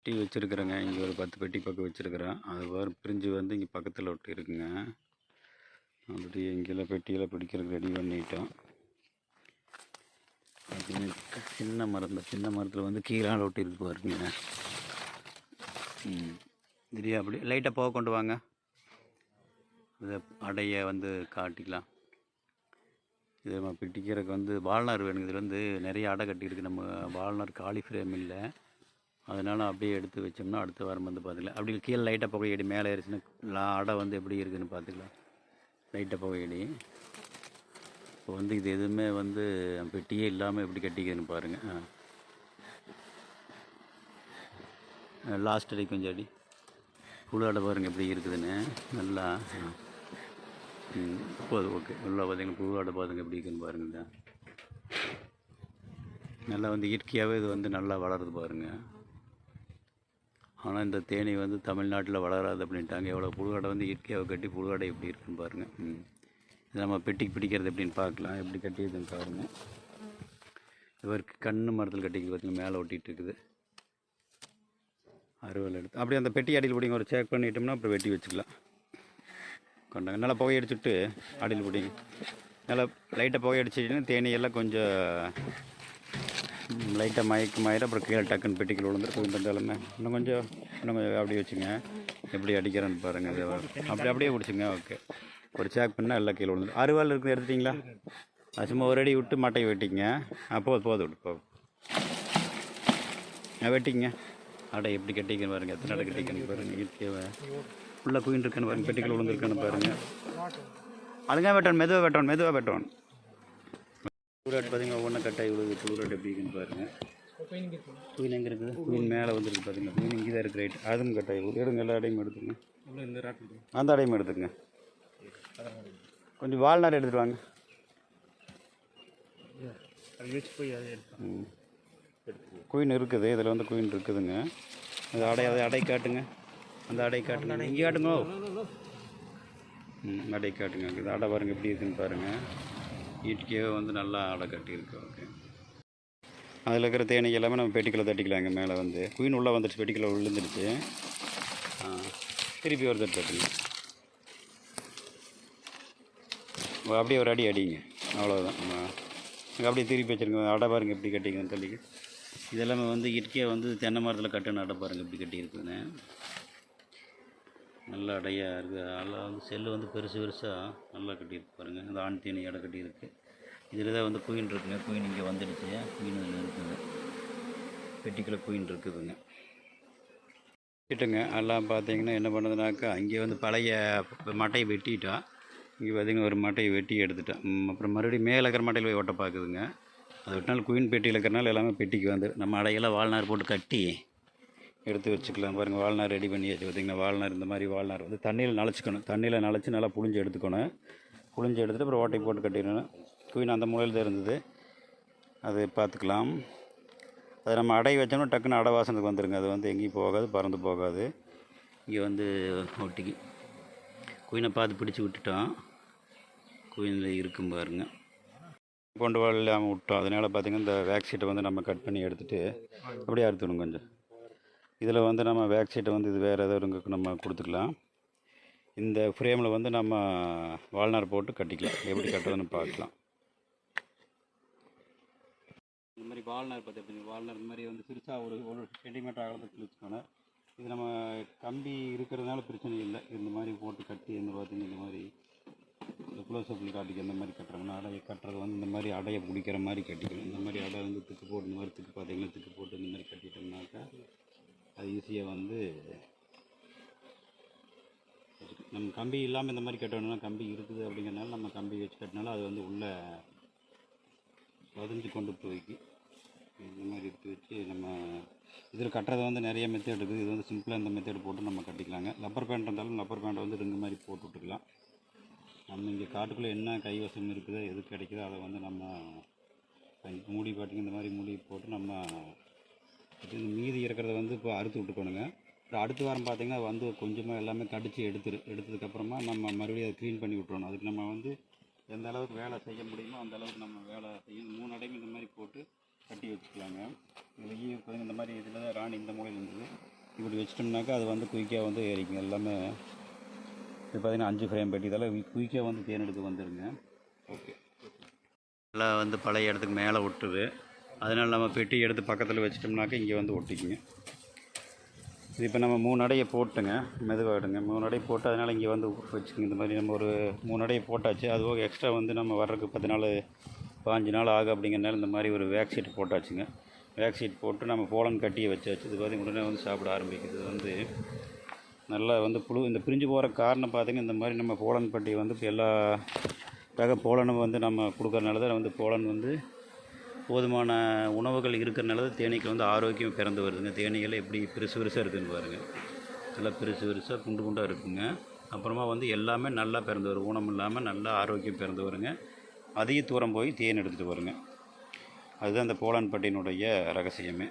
பெட்டி வச்சுருக்குறேங்க. இங்கே ஒரு 10 பெட்டி பக்கம் வச்சுருக்குறேன். அது பிரிஞ்சு வந்து இங்கே பக்கத்தில் ஒட்டி இருக்குங்க. அப்படியே இங்கெல்லாம் பெட்டியெல்லாம் பிடிக்கிறதுக்கு ரெடி பண்ணிட்டோம். சின்ன மரம், இந்த சின்ன மரத்தில் வந்து கீழால் ஒட்டி இருக்கு பாருங்க. இதுலேயே அப்படி லைட்டாக போக கொண்டு வாங்க. இதை அடைய வந்து காட்டிக்கலாம். இது நம்ம பிடிக்கிறதுக்கு வந்து வால்நார் வேணுங்க. இதில் வந்து நிறைய அடை கட்டியிருக்கு. நம்ம வால்நார் காலி ஃப்ரேம் இல்லை, அதனால் அப்படியே எடுத்து வச்சோம்னா அடுத்த வாரம் வந்து பார்த்துக்கலாம். அப்படி கீழே லைட்டாக புகையடி மேலே ஏறிச்சுன்னா அடை வந்து எப்படி இருக்குதுன்னு பார்த்துக்கலாம். லைட்டாக புகையடி இப்போ வந்து இது எதுவுமே வந்து பெட்டியே இல்லாமல் எப்படி கட்டிக்குதுன்னு பாருங்கள். லாஸ்ட் அடி கொஞ்சம் அடி புழு அடை பாருங்கள் எப்படி இருக்குதுன்னு. நல்லா போதும், ஓகே. நல்லா பார்த்தீங்கன்னா புழு அடை பாருங்க எப்படி இருக்குதுன்னு பாருங்கள். நல்லா வந்து இயற்கையாகவே இது வந்து நல்லா வளருது பாருங்கள். ஆனால் இந்த தேனி வந்து தமிழ்நாட்டில் வளராது அப்படின்ட்டாங்க. எவ்வளோ புழுவாடை வந்து இயற்கையாக கட்டி புழுவாடை எப்படி இருக்குன்னு பாருங்கள். இது நம்ம பெட்டிக்கு பிடிக்கிறது எப்படின்னு பார்க்கலாம். எப்படி கட்டிடுதுன்னு பாருங்கள். இவருக்கு கண்ணு மரத்தில் கட்டிக்கு பார்த்திங்கன்னா மேலே ஒட்டிகிட்டு இருக்குது. அறுவல் எடுத்து அப்படியே அந்த பெட்டி அடியில் பிடிங்க. ஒரு சேக் பண்ணிட்டோம்னா அப்புறம் வெட்டி வச்சுக்கலாம். கொண்டாங்க. நல்லா புகை அடிச்சுட்டு அடியில் பிடிங்க. நல்லா லைட்டாக புகை அடிச்சிட்டிங்கன்னா தேனியெல்லாம் கொஞ்சம் லைட்டாக மயக்கமாயிடும். அப்புறம் கீழே டக்குன்னு பெட்டிக்குள்ள விழுந்துட்டு இருந்தாலுமே இன்னும் கொஞ்சம் அப்படியே வச்சுங்க. எப்படி அடிக்கிறேன்னு பாருங்கள். அது அப்படியே பிடிச்சிங்க. ஓகே. ஒரு சேக் பண்ணால் எல்லாம் கீழே விழுந்துடும். அறுவாள் இருக்குது எடுத்துட்டிங்களா? அது சும்மா ஒரு அடி விட்டு மட்டையை வெட்டிங்க. போதும் விட்டு போகும். வெட்டிங்க. அடை எப்படி கட்டிக்கன்னு பாருங்கள். எத்தனை அடை கட்டிக்கன்னு பாருங்கள். இயற்கையாக ஃபுல்லாக குயின் இருக்குன்னு பாருங்கள். பெட்டிக்குள்ள விழுந்துருக்குன்னு பாருங்கள். அதுங்க மெதுவாக வெட்டணும். டூராட் பார்த்தீங்கன்னா ஒவ்வொன்றும் கட்டாயி விழுது. டூராட் எப்படி இருக்குன்னு பாருங்கள். குயின் எங்கே இருக்குது? குயின் மேலே வந்துருக்கு பார்த்தீங்கன்னா. குயின் இங்கே தான் இருக்குது. ரைட். அதுவும் கட்டாயி விழுது. எடுங்க. எல்லா அடையும் எடுத்துங்க. அந்த அடையும் எடுத்துங்க. கொஞ்சம் வால்நார் எடுத்துகிட்டு வாங்க. குயின் இருக்குது. இதில் வந்து குயின் இருக்குதுங்க. அது அடை காட்டுங்க. அந்த அடை காட்டுங்க. இங்கே காட்டுங்க. அடை காட்டுங்க. இது அடை பாருங்கள் எப்படி இருக்குன்னு பாருங்கள். இயற்கையாக வந்து நல்லா அடை கட்டியிருக்கு. ஓகே. அதில் இருக்கிற தேனீ எல்லாமே நம்ம பெட்டிக்குள்ளே தட்டிக்கலாங்க. மேலே வந்து குயின் உள்ளே வந்துடுச்சு. பெட்டிக்குள்ளே விழுந்துடுச்சு. திருப்பி ஒரு தட்டுங்க. அப்படியே ஒரு அடி அடிங்க. அவ்வளோதான். அப்படியே திருப்பி வச்சுருங்க. அடை பாருங்கள் எப்படி கட்டிங்கன்னு தள்ளிக்கு. இதெல்லாமே வந்து இயற்கையாக வந்து தென்னை மரத்தில் கட்டுன அடை பாருங்கள் எப்படி கட்டியிருக்குதுன்னு. நல்ல அடையாக இருக்குது. அதெல்லாம் வந்து செல்லு வந்து பெருசாக நல்லா கட்டியிருக்கு பாருங்கள். இந்த ஆண் தேனி அடை கட்டியிருக்கு. இதில் தான் வந்து குயின் இருக்குங்க. குயின் இங்கே வந்துடுச்சு. குயின் இதில் இருக்குது. பெட்டிக்குள்ளே குயின் இருக்குதுங்க. கிட்டுங்க. எல்லாம் பார்த்தீங்கன்னா என்ன பண்ணுறதுனாக்கா அங்கே வந்து பழைய மட்டையை வெட்டிட்டோம். இங்கே பார்த்திங்கன்னா ஒரு மட்டையை வெட்டி எடுத்துட்டோம். அப்புறம் மறுபடியும் மேலே இருக்கிற மட்டையில் போய் ஒட்ட பார்க்குதுங்க. அது விட்டாலும் குயின் பெட்டியில் இருக்கிறனால எல்லாமே பெட்டிக்கு வந்து நம்ம அடையெல்லாம் வால்நார் போட்டு கட்டி எடுத்து வச்சுக்கலாம். பாருங்கள். வால்நார் ரெடி பண்ணியாச்சு. பார்த்திங்கன்னா வால்நார் இந்த மாதிரி வால்நார் வந்து தண்ணியில் நனைச்சிக்கணும். தண்ணியில் நனைச்சி நல்லா புழிஞ்சு எடுத்துக்கணும். புழிஞ்சு எடுத்துகிட்டு அப்புறம் ஓட்டை போட்டு கட்டிடணும். குயின் அந்த மூலையில் தான் இருந்தது. அது பார்த்துக்கலாம். அது நம்ம அடை வச்சோம்னா டக்குன்னு அடை வாசனத்துக்கு வந்துடுங்க. அது வந்து எங்கேயும் போகாது, பறந்து போகாது. இங்கே வந்து ஒட்டிக்கு குயினை பார்த்து பிடிச்சி விட்டுட்டோம். குயினில் இருக்கும் பாருங்க. கொண்டு இல்லாமல் விட்டோம். அதனால் பார்த்திங்கன்னா இந்த வேக் சீட்டை வந்து நம்ம கட் பண்ணி எடுத்துகிட்டு அப்படியே அறுத்துடணும் கொஞ்சம். இதில் வந்து நம்ம வேக் சீட்டை வந்து இது வேறு ஏதாவது நம்ம கொடுத்துக்கலாம். இந்த ஃப்ரேமில் வந்து நம்ம வால்நார் போட்டு கட்டிக்கலாம். எப்படி கட்டுறதுன்னு பார்க்கலாம். இந்த மாதிரி வால்நார் பார்த்து வால்நார் இந்த மாதிரி வந்து பெருசாக ஒரு சென்டிமீட்டர் ஆகிறதுக்கு கிழிச்சுக்கணும். இது நம்ம கம்பி இருக்கிறதுனால பிரச்சனை இல்லை. இந்த மாதிரி போட்டு கட்டி இந்த பார்த்திங்கன்னா இந்த மாதிரி இந்த க்ளோஸ்அப்பில் காட்டிக்க இந்த மாதிரி கட்டுறாங்கன்னா அடையை கட்டுறது வந்து இந்த மாதிரி அடையை பிடிக்கிற மாதிரி கட்டிக்கணும். இந்த மாதிரி அடை வந்து திக்கு போட்டு இந்த மாதிரி திக்கு பார்த்திங்கன்னா திக்கு போட்டு இந்த மாதிரி கட்டிட்டோம்னாக்கா அது ஈஸியாக வந்து நம்ம கம்பி இல்லாமல் இந்த மாதிரி கட்டணும்னா கம்பி இருக்குது அப்படிங்கிறனால நம்ம கம்பி வச்சு கட்டினாலும் அது வந்து உள்ளே பதிஞ்சு கொண்டு போய்க்கு இந்த மாதிரி எடுத்து வச்சு நம்ம இதில் கட்டுறது வந்து நிறைய மெத்தட் இருக்குது. இது வந்து சிம்பிளாக இந்த மெத்தட் போட்டு நம்ம கட்டிக்கலாங்க. லப்பர் பேண்ட் இருந்தாலும் லப்பர் பேண்டை வந்து ரிங்கு மாதிரி போட்டு விட்டுக்கலாம். நம்ம இங்கே காட்டுக்குள்ளே என்ன கைவசம் இருக்குதோ எது கிடைக்குதோ அதை வந்து நம்ம மூடி பார்த்திங்க இந்த மாதிரி மூடி போட்டு நம்ம மீதி இருக்கிறத வந்து இப்போ அறுத்து விட்டுக்கணுங்க. அப்புறம் அடுத்த வாரம் பார்த்திங்கன்னா வந்து கொஞ்சமாக எல்லாமே கடித்து எடுத்ததுக்கப்புறமா நம்ம மறுபடியும் அதை க்ளீன் பண்ணி விட்றணும். அதுக்கு நம்ம வந்து எந்த அளவுக்கு வேலை செய்ய முடியுமோ அந்த அளவுக்கு நம்ம வேலை செய்யணும். 3 அடையும் இந்த மாதிரி போட்டு கட்டி வச்சுக்கலாங்க. இதுலேயும் இப்போ இந்த மாதிரி இதில் தான் ராணி இந்த மூலையில் இருந்தது, இப்படி வச்சிட்டோம்னாக்கா அது வந்து குயிக்காக வந்து ஏறிக்குங்க. எல்லாமே இது பார்த்திங்கன்னா 5 ஃப்ரேம் பெட்டி, இதெல்லாம் குயிக்காக வந்து தேன் எடுத்து வந்துடுங்க. ஓகே, எல்லாம் வந்து பழைய இடத்துக்கு மேலே ஒட்டுது. அதனால் நம்ம பெட்டி எடுத்து பக்கத்தில் வச்சிட்டோம்னாக்கா இங்கே வந்து ஒட்டிக்குங்க. இது இப்போ நம்ம 3 அடையை போட்டுங்க, மெதுவாக எடுங்க. 3 அடையை போட்டு அதனால் இங்கே வந்து வச்சுக்கோங்க. இந்த மாதிரி நம்ம ஒரு 3 அடையை போட்டாச்சு. அதுபோக எக்ஸ்ட்ரா வந்து நம்ம வர்றதுக்கு 10 நாள் 15 நாள் ஆகும் அப்படிங்கிறனால இந்த மாதிரி ஒரு வேக் ஷீட் போட்டாச்சுங்க. வேக் ஷீட் போட்டு நம்ம போலன் கட்டியை வச்சாச்சு. இது பார்த்திங்க உடனே வந்து சாப்பிட ஆரம்பிக்குது. இது வந்து நல்லா வந்து புழு இந்த பிரிஞ்சு போகிற காரணம் பார்த்திங்கன்னா இந்த மாதிரி நம்ம போலன் பட்டி வந்து இப்போ எல்லா ரக போலனும் வந்து நம்ம கொடுக்குறனால தான் வந்து போலன் வந்து போதுமான உணவுகள் இருக்கிறனால தான் தேனீக்கள் வந்து ஆரோக்கியம் பிறந்து வருதுங்க. தேனீகள் எப்படி பெருசு பெருசாக இருக்குதுன்னு பாருங்கள், நல்லா பெருசு பெருசாக குண்டு குண்டாக இருக்குங்க. அப்புறமா வந்து எல்லாமே நல்லா பிறந்து வரும், ஊனம் இல்லாமல் நல்லா ஆரோக்கியம் பிறந்து வருங்க. அதிக தூரம் போய் தேன் எடுத்துகிட்டு வருங்க. அதுதான் அந்த போலான் பட்டியினுடைய ரகசியமே.